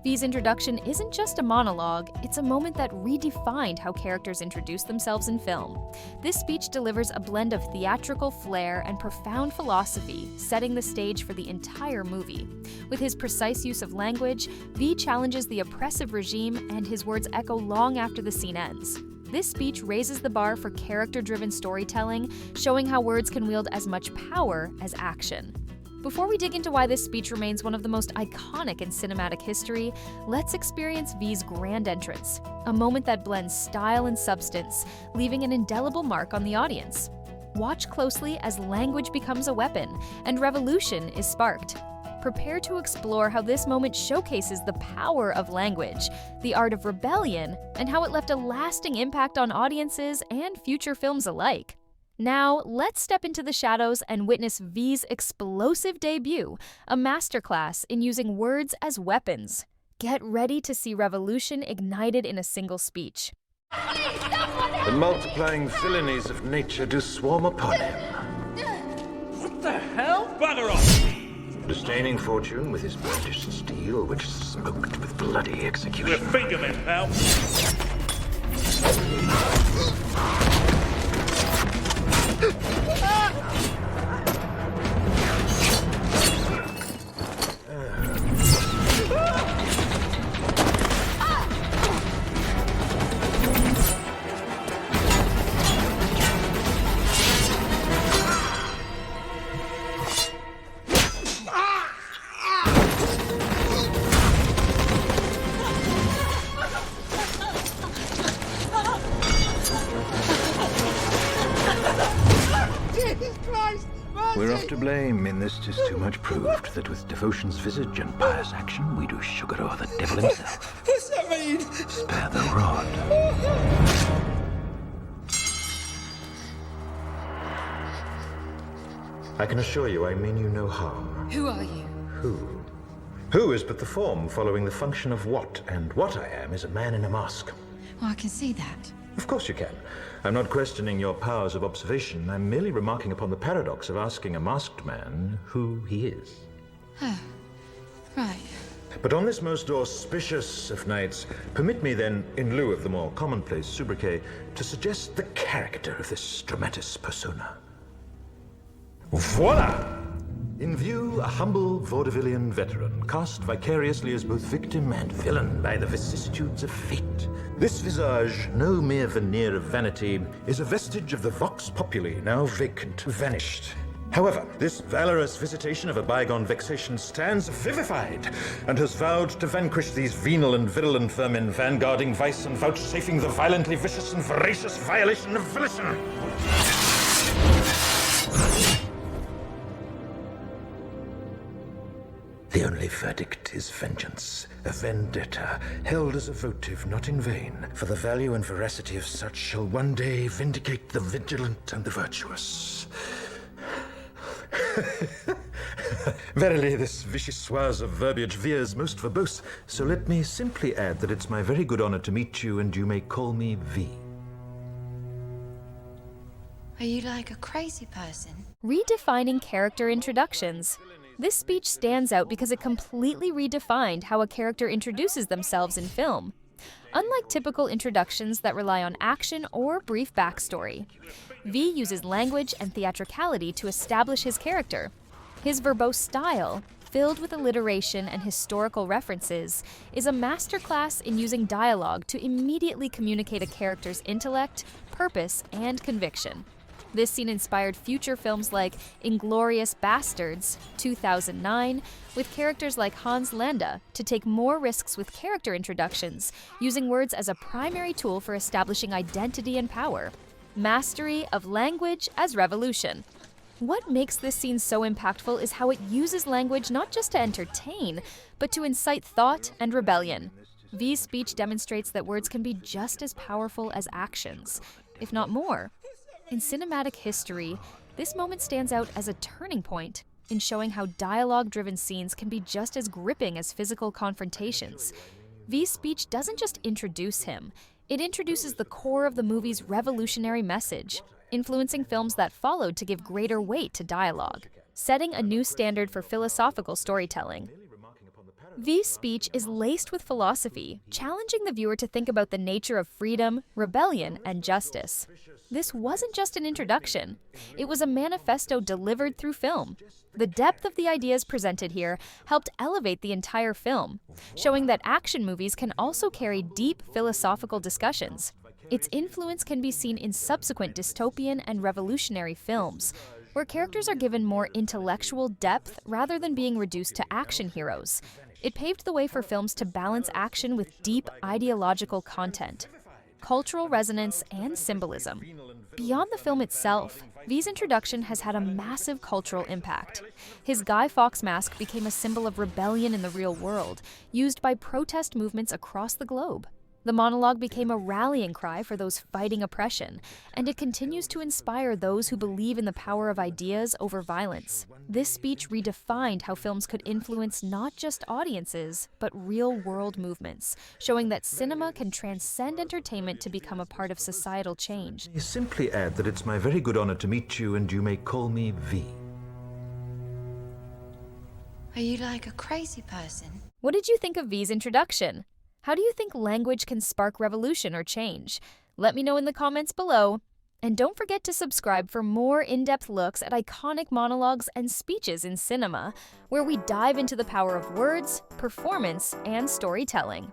V's introduction isn't just a monologue, it's a moment that redefined how characters introduce themselves in film. This speech delivers a blend of theatrical flair and profound philosophy, setting the stage for the entire movie. With his precise use of language, V challenges the oppressive regime, and his words echo long after the scene ends. This speech raises the bar for character-driven storytelling, showing how words can wield as much power as action. Before we dig into why this speech remains one of the most iconic in cinematic history, let's experience V's grand entrance, a moment that blends style and substance, leaving an indelible mark on the audience. Watch closely as language becomes a weapon and revolution is sparked. Prepare to explore how this moment showcases the power of language, the art of rebellion, and how it left a lasting impact on audiences and future films alike. Now, let's step into the shadows and witness V's explosive debut, a masterclass in using words as weapons. Get ready to see revolution ignited in a single speech. The multiplying villainies of nature do swarm upon him. What the hell? Bugger off! Disdaining fortune with his brandished steel, which smoked with bloody execution. We're fingermen, pal. We're off to blame in this 'tis too much proved, that with devotion's visage and pious action we do sugar o'er the devil himself. What's that mean? Spare the rod. I can assure you I mean you no harm. Who are you? Who is but the form following the function of what, and what I am is a man in a mask. Well, I can see that. Of course you can. I'm not questioning your powers of observation. I'm merely remarking upon the paradox of asking a masked man who he is. Oh, right. But on this most auspicious of nights, permit me then, in lieu of the more commonplace sobriquet, to suggest the character of this dramatis persona. Voila! In view, a humble vaudevillian veteran, cast vicariously as both victim and villain by the vicissitudes of fate. This visage, no mere veneer of vanity, is a vestige of the vox populi, now vacant, vanished. However, this valorous visitation of a bygone vexation stands vivified, and has vowed to vanquish these venal and virulent vermin, vanguarding vice and vouchsafing the violently vicious and voracious violation of volition. The only verdict is vengeance, a vendetta, held as a votive not in vain, for the value and veracity of such shall one day vindicate the vigilant and the virtuous. Verily, this vichyssoise of verbiage veers most verbose, so let me simply add that it's my very good honor to meet you, and you may call me V. Are you like a crazy person? Redefining character introductions. This speech stands out because it completely redefined how a character introduces themselves in film. Unlike typical introductions that rely on action or brief backstory, V uses language and theatricality to establish his character. His verbose style, filled with alliteration and historical references, is a masterclass in using dialogue to immediately communicate a character's intellect, purpose, and conviction. This scene inspired future films like Inglourious Basterds, 2009, with characters like Hans Landa to take more risks with character introductions, using words as a primary tool for establishing identity and power. Mastery of language as revolution. What makes this scene so impactful is how it uses language not just to entertain, but to incite thought and rebellion. V's speech demonstrates that words can be just as powerful as actions, if not more. In cinematic history, this moment stands out as a turning point in showing how dialogue-driven scenes can be just as gripping as physical confrontations. V's speech doesn't just introduce him, it introduces the core of the movie's revolutionary message, influencing films that followed to give greater weight to dialogue, setting a new standard for philosophical storytelling. V's speech is laced with philosophy, challenging the viewer to think about the nature of freedom, rebellion, and justice. This wasn't just an introduction. It was a manifesto delivered through film. The depth of the ideas presented here helped elevate the entire film, showing that action movies can also carry deep philosophical discussions. Its influence can be seen in subsequent dystopian and revolutionary films, where characters are given more intellectual depth rather than being reduced to action heroes. It paved the way for films to balance action with deep ideological content, cultural resonance, and symbolism. Beyond the film itself, V's introduction has had a massive cultural impact. His Guy Fawkes mask became a symbol of rebellion in the real world, used by protest movements across the globe. The monologue became a rallying cry for those fighting oppression, and it continues to inspire those who believe in the power of ideas over violence. This speech redefined how films could influence not just audiences, but real-world movements, showing that cinema can transcend entertainment to become a part of societal change. You simply add that it's my very good honor to meet you, and you may call me V. Are you like a crazy person? What did you think of V's introduction? How do you think language can spark revolution or change? Let me know in the comments below. And don't forget to subscribe for more in-depth looks at iconic monologues and speeches in cinema, where we dive into the power of words, performance, and storytelling.